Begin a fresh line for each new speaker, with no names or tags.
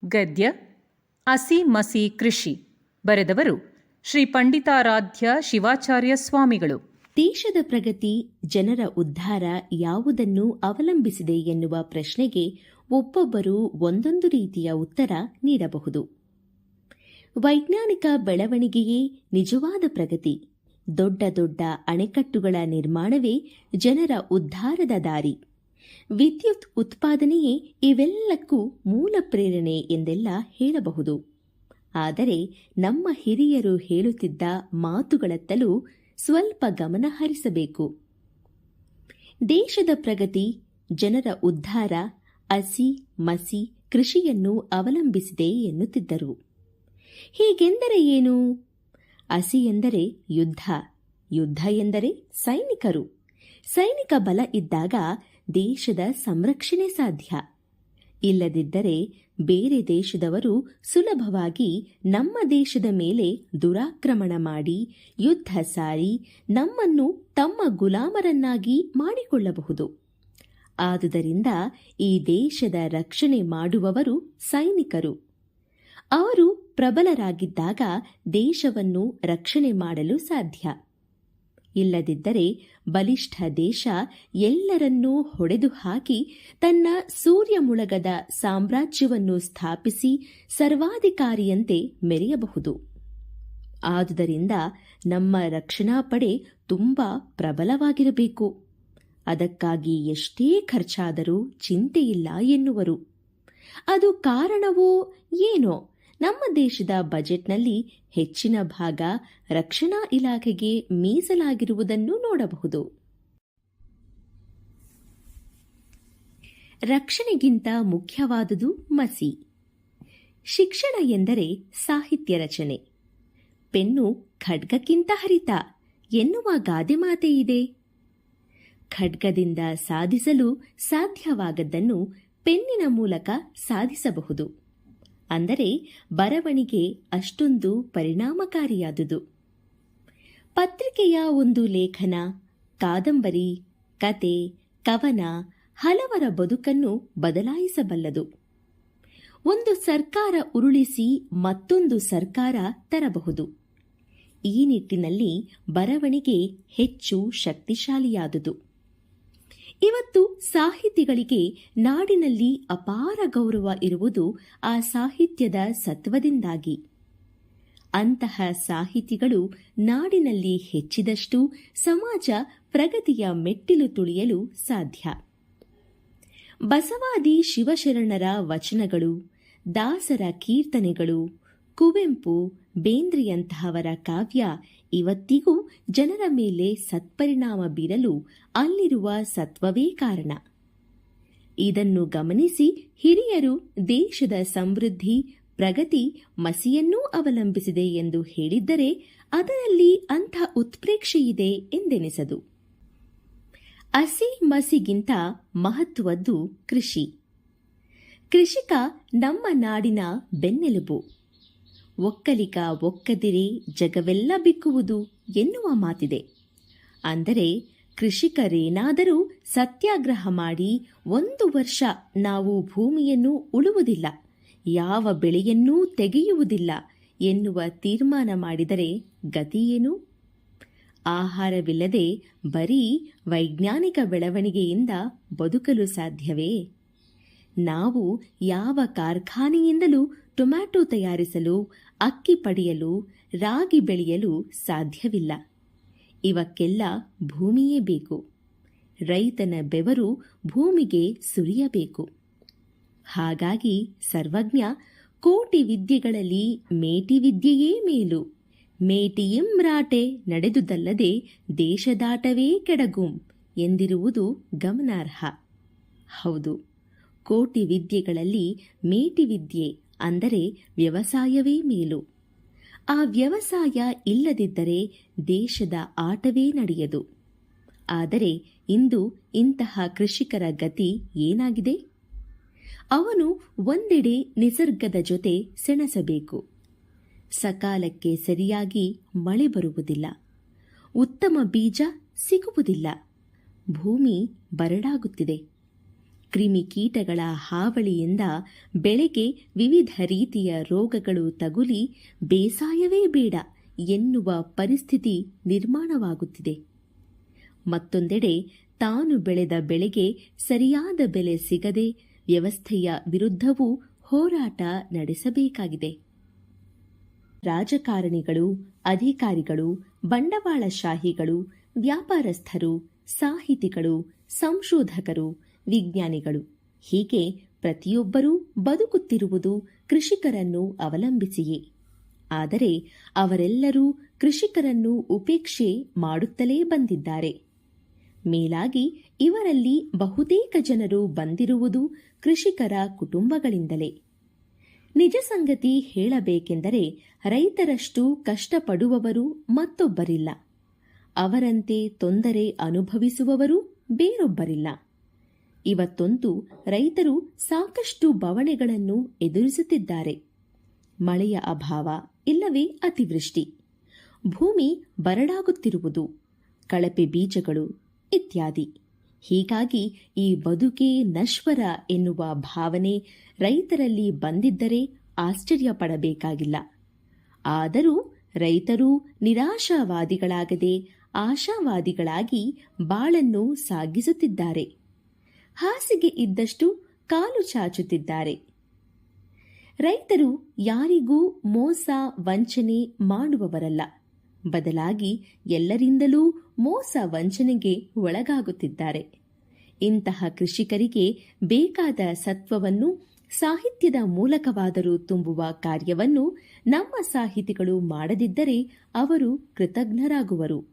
ಗದ್ಯ ಅಸಿ ಮಸಿ ಕೃಷಿ ಬರೆದವರು ಶ್ರೀ ಪಂಡಿತಾರಾಧ್ಯ ಶಿವಾಚಾರ್ಯ ಸ್ವಾಮಿಗಳು.
ದೇಶದ ಪ್ರಗತಿ, ಜನರ ಉದ್ಧಾರ ಯಾವುದನ್ನು ಅವಲಂಬಿಸಿದೆ ಎನ್ನುವ ಪ್ರಶ್ನೆಗೆ ಒಬ್ಬೊಬ್ಬರು ಒಂದೊಂದು ರೀತಿಯ ಉತ್ತರ ನೀಡಬಹುದು. ವೈಜ್ಞಾನಿಕ ಬೆಳವಣಿಗೆಯೇ ನಿಜವಾದ ಪ್ರಗತಿ. ದೊಡ್ಡ ದೊಡ್ಡ ಅಣೆಕಟ್ಟುಗಳ ನಿರ್ಮಾಣವೇ ಜನರ ಉದ್ಧಾರದ ದಾರಿ. ವಿದ್ಯುತ್ ಉತ್ಪಾದನೆಯೇ ಇವೆಲ್ಲಕ್ಕೂ ಮೂಲ ಪ್ರೇರಣೆ ಎಂದೆಲ್ಲ ಹೇಳಬಹುದು. ಆದರೆ ನಮ್ಮ ಹಿರಿಯರು ಹೇಳುತ್ತಿದ್ದ ಮಾತುಗಳತ್ತಲೂ ಸ್ವಲ್ಪ ಗಮನ ಹರಿಸಬೇಕು. ದೇಶದ ಪ್ರಗತಿ, ಜನರ ಉದ್ಧಾರ ಅಸಿ ಮಸಿ ಕೃಷಿಯನ್ನು ಅವಲಂಬಿಸಿದೆ ಎನ್ನುತ್ತಿದ್ದರು. ಹೀಗೆಂದರೆ ಏನು? ಅಸಿ ಎಂದರೆ ಯುದ್ಧ, ಯುದ್ಧ ಎಂದರೆ ಸೈನಿಕರು. ಸೈನಿಕ ಬಲ ಇದ್ದಾಗ ದೇಶದ ಸಂರಕ್ಷಣೆ ಸಾಧ್ಯ. ಇಲ್ಲದಿದ್ದರೆ ಬೇರೆ ದೇಶದವರು ಸುಲಭವಾಗಿ ನಮ್ಮ ದೇಶದ ಮೇಲೆ ದುರಾಕ್ರಮಣ ಮಾಡಿ ಯುದ್ಧ ಸಾರಿ ನಮ್ಮನ್ನು ತಮ್ಮ ಗುಲಾಮರನ್ನಾಗಿ ಮಾಡಿಕೊಳ್ಳಬಹುದು. ಆದುದರಿಂದ ಈ ದೇಶದ ರಕ್ಷಣೆ ಮಾಡುವವರು ಸೈನಿಕರು. ಅವರು ಪ್ರಬಲರಾಗಿದ್ದಾಗ ದೇಶವನ್ನು ರಕ್ಷಣೆ ಮಾಡಲು ಸಾಧ್ಯ. ಇಲ್ಲದಿದ್ದರೆ ಬಲಿಷ್ಠ ದೇಶ ಎಲ್ಲರನ್ನೂ ಹೊಡೆದು ಹಾಕಿ ತನ್ನ ಸೂರ್ಯ ಮುಳಗದ ಸಾಮ್ರಾಜ್ಯವನ್ನು ಸ್ಥಾಪಿಸಿ ಸರ್ವಾಧಿಕಾರಿಯಂತೆ ಮೆರೆಯಬಹುದು. ಆದುದರಿಂದ ನಮ್ಮ ರಕ್ಷಣಾ ಪಡೆ ತುಂಬಾ ಪ್ರಬಲವಾಗಿರಬೇಕು. ಅದಕ್ಕಾಗಿ ಎಷ್ಟೇ ಖರ್ಚಾದರೂ ಚಿಂತೆಯಿಲ್ಲ ಎನ್ನುವರು. ಅದು ಕಾರಣವೋ ಏನೋ, ನಮ್ಮ ದೇಶದ ಬಜೆಟ್ನಲ್ಲಿ ಹೆಚ್ಚಿನ ಭಾಗ ರಕ್ಷಣಾ ಇಲಾಖೆಗೆ ಮೀಸಲಾಗಿರುವುದನ್ನು ನೋಡಬಹುದು. ರಕ್ಷಣೆಗಿಂತ ಮುಖ್ಯವಾದುದು ಮಸಿ. ಶಿಕ್ಷಣ ಎಂದರೆ ಸಾಹಿತ್ಯ ರಚನೆ. ಪೆನ್ನು ಖಡ್ಗಕ್ಕಿಂತ ಹರಿತ ಎನ್ನುವ ಗಾದೆ ಮಾತೇ ಇದೆ. ಖಡ್ಗದಿಂದ ಸಾಧಿಸಲು ಸಾಧ್ಯವಾಗದ್ದನ್ನು ಪೆನ್ನಿನ ಮೂಲಕ ಸಾಧಿಸಬಹುದು. ಅಂದರೆ ಬರವಣಿಗೆ ಅಷ್ಟೊಂದು ಪರಿಣಾಮಕಾರಿಯಾದುದು. ಪತ್ರಿಕೆಯ ಒಂದು ಲೇಖನ, ಕಾದಂಬರಿ, ಕತೆ, ಕವನ ಹಲವರ ಬದುಕನ್ನು ಬದಲಾಯಿಸಬಲ್ಲದು. ಒಂದು ಸರ್ಕಾರ ಉರುಳಿಸಿ ಮತ್ತೊಂದು ಸರ್ಕಾರ ತರಬಹುದು. ಈ ನಿಟ್ಟಿನಲ್ಲಿ ಬರವಣಿಗೆ ಹೆಚ್ಚು ಶಕ್ತಿಶಾಲಿಯಾದುದು. ಇವತ್ತು ಸಾಹಿತಿಗಳಿಗೆ ನಾಡಿನಲ್ಲಿ ಅಪಾರ ಗೌರವ ಇರುವುದು ಆ ಸಾಹಿತ್ಯದ ಸತ್ವದಿಂದಾಗಿ. ಅಂತಹ ಸಾಹಿತಿಗಳು ನಾಡಿನಲ್ಲಿ ಹೆಚ್ಚಿದಷ್ಟು ಸಮಾಜ ಪ್ರಗತಿಯ ಮೆಟ್ಟಿಲು ತುಳಿಯಲು ಸಾಧ್ಯ. ಬಸವಾದಿ ಶಿವಶರಣರ ವಚನಗಳು, ದಾಸರ ಕೀರ್ತನೆಗಳು, ಕುವೆಂಪು, ಬೇಂದ್ರೆಯಂತಹವರ ಕಾವ್ಯ ಇವತ್ತಿಗೂ ಜನರ ಮೇಲೆ ಸತ್ಪರಿಣಾಮ ಬೀರಲು ಅಲ್ಲಿರುವ ಸತ್ವವೇ ಕಾರಣ. ಇದನ್ನು ಗಮನಿಸಿ ಹಿರಿಯರು ದೇಶದ ಸಮೃದ್ಧಿ, ಪ್ರಗತಿ ಮಸಿಯನ್ನೂ ಅವಲಂಬಿಸಿದೆ ಎಂದು ಹೇಳಿದ್ದರೆ ಅದರಲ್ಲಿ ಅಂಥ ಉತ್ಪ್ರೇಕ್ಷೆಯಿದೆ ಎಂದೆನಿಸದು. ಅಸಿ ಮಸಿಗಿಂತ ಮಹತ್ವದ್ದು ಕೃಷಿ. ಕೃಷಿಕ ನಮ್ಮ ನಾಡಿನ ಬೆನ್ನೆಲುಬು. ಒಕ್ಕಲಿಗ ಒಕ್ಕದಿರೆ ಜಗವೆಲ್ಲ ಬಿಕ್ಕುವುದು ಎನ್ನುವ ಮಾತಿದೆ. ಅಂದರೆ ಕೃಷಿಕರೇನಾದರೂ ಸತ್ಯಾಗ್ರಹ ಮಾಡಿ 1 ವರ್ಷ ನಾವು ಭೂಮಿಯನ್ನು ಉಳುವುದಿಲ್ಲ, ಯಾವ ಬೆಳೆಯನ್ನೂ ತೆಗೆಯುವುದಿಲ್ಲ ಎನ್ನುವ ತೀರ್ಮಾನ ಮಾಡಿದರೆ ಗತಿಯೇನು? ಆಹಾರವಿಲ್ಲದೆ ಬರೀ ವೈಜ್ಞಾನಿಕ ಬೆಳವಣಿಗೆಯಿಂದ ಬದುಕಲು ಸಾಧ್ಯವೇ? ನಾವು ಯಾವ ಕಾರ್ಖಾನೆಯಿಂದಲೂ ಟೊಮ್ಯಾಟೊ ತಯಾರಿಸಲು, ಅಕ್ಕಿ ಪಡೆಯಲು, ರಾಗಿ ಬೆಳೆಯಲು ಸಾಧ್ಯವಿಲ್ಲ. ಇವಕ್ಕೆಲ್ಲ ಭೂಮಿಯೇ ಬೇಕು. ರೈತನ ಬೆವರು ಭೂಮಿಗೆ ಸುರಿಯಬೇಕು. ಹಾಗಾಗಿ ಸರ್ವಜ್ಞ ಕೋಟಿ ವಿದ್ಯೆಗಳಲ್ಲಿ ಮೇಟಿ ವಿದ್ಯೆಯೇ ಮೇಲು, ಮೇಟಿಯಿಮ್ರಾಟೆ ನಡೆದುದಲ್ಲದೆ ದೇಶದಾಟವೇ ಕೆಡಗುಂ ಎಂದಿರುವುದು ಗಮನಾರ್ಹ. ಹೌದು, ಕೋಟಿ ವಿದ್ಯೆಗಳಲ್ಲಿ ಮೇಟಿ ವಿದ್ಯೆ ಅಂದರೆ ವ್ಯವಸಾಯವೇ ಮೇಲು. ಆ ವ್ಯವಸಾಯ ಇಲ್ಲದಿದ್ದರೆ ದೇಶದ ಆಟವೇ ನಡೆಯದು. ಆದರೆ ಇಂದು ಇಂತಹ ಕೃಷಿಕರ ಗತಿ ಏನಾಗಿದೆ? ಅವನು ಒಂದೆಡೆ ನಿಸರ್ಗದ ಜೊತೆ ಸೆಣಸಬೇಕು. ಸಕಾಲಕ್ಕೆ ಸರಿಯಾಗಿ ಮಳೆ ಬರುವುದಿಲ್ಲ, ಉತ್ತಮ ಬೀಜ ಸಿಗುವುದಿಲ್ಲ, ಭೂಮಿ ಬರಡಾಗುತ್ತಿದೆ. ಕ್ರಿಮಿಕೀಟಗಳ ಹಾವಳಿಯಿಂದ ಬೆಳೆಗೆ ವಿವಿಧ ರೀತಿಯ ರೋಗಗಳು ತಗುಲಿ ಬೇಸಾಯವೇ ಬೇಡ ಎನ್ನುವ ಪರಿಸ್ಥಿತಿ ನಿರ್ಮಾಣವಾಗುತ್ತಿದೆ. ಮತ್ತೊಂದೆಡೆ ತಾನು ಬೆಳೆದ ಬೆಳೆಗೆ ಸರಿಯಾದ ಬೆಲೆ ಸಿಗದೆ ವ್ಯವಸ್ಥೆಯ ವಿರುದ್ಧವೂ ಹೋರಾಟ ನಡೆಸಬೇಕಾಗಿದೆ. ರಾಜಕಾರಣಿಗಳು, ಅಧಿಕಾರಿಗಳು, ಬಂಡವಾಳಶಾಹಿಗಳು, ವ್ಯಾಪಾರಸ್ಥರು, ಸಾಹಿತಿಗಳು, ಸಂಶೋಧಕರು, ವಿಜ್ಞಾನಿಗಳು ಹೀಗೆ ಪ್ರತಿಯೊಬ್ಬರೂ ಬದುಕುತ್ತಿರುವುದು ಕೃಷಿಕರನ್ನು ಅವಲಂಬಿಸಿಯೇ. ಆದರೆ ಅವರೆಲ್ಲರೂ ಕೃಷಿಕರನ್ನು ಉಪೇಕ್ಷೆ ಮಾಡುತ್ತಲೇ ಬಂದಿದ್ದಾರೆ. ಮೇಲಾಗಿ ಇವರಲ್ಲಿ ಬಹುತೇಕ ಜನರು ಬಂದಿರುವುದು ಕೃಷಿಕರ ಕುಟುಂಬಗಳಿಂದಲೇ. ನಿಜ ಸಂಗತಿ ಹೇಳಬೇಕೆಂದರೆ ರೈತರಷ್ಟು ಕಷ್ಟಪಡುವವರು ಮತ್ತೊಬ್ಬರಿಲ್ಲ. ಅವರಂತೆ ತೊಂದರೆ ಅನುಭವಿಸುವವರು ಬೇರೊಬ್ಬರಿಲ್ಲ. ಇವತ್ತೊಂದು ರೈತರು ಸಾಕಷ್ಟು ಬವಣೆಗಳನ್ನು ಎದುರಿಸುತ್ತಿದ್ದಾರೆ. ಮಳೆಯ ಅಭಾವ ಇಲ್ಲವೇ ಅತಿವೃಷ್ಟಿ, ಭೂಮಿ ಬರಡಾಗುತ್ತಿರುವುದು, ಕಳಪೆ ಬೀಜಗಳು ಇತ್ಯಾದಿ. ಹೀಗಾಗಿ ಈ ಬದುಕೇ ನಶ್ವರ ಎನ್ನುವ ಭಾವನೆ ರೈತರಲ್ಲಿ ಬಂದಿದ್ದರೆ ಆಶ್ಚರ್ಯಪಡಬೇಕಾಗಿಲ್ಲ. ಆದರೂ ರೈತರು ನಿರಾಶಾವಾದಿಗಳಾಗದೆ ಆಶಾವಾದಿಗಳಾಗಿ ಬಾಳನ್ನು ಸಾಗಿಸುತ್ತಿದ್ದಾರೆ. ಹಾಸಿಗೆ ಇದ್ದಷ್ಟು ಕಾಲು ಚಾಚುತ್ತಿದ್ದಾರೆ. ರೈತರು ಯಾರಿಗೂ ಮೋಸ ವಂಚನೆ ಮಾಡುವವರಲ್ಲ. ಬದಲಾಗಿ ಎಲ್ಲರಿಂದಲೂ ಮೋಸ ವಂಚನೆಗೆ ಒಳಗಾಗುತ್ತಿದ್ದಾರೆ. ಇಂತಹ ಕೃಷಿಕರಿಗೆ ಬೇಕಾದ ಸತ್ವವನ್ನು ಸಾಹಿತ್ಯದ ಮೂಲಕವಾದರೂ ತುಂಬುವ ಕಾರ್ಯವನ್ನು ನಮ್ಮ ಸಾಹಿತಿಗಳು ಮಾಡದಿದ್ದರೆ ಅವರು ಕೃತಜ್ಞರಾಗುವರು.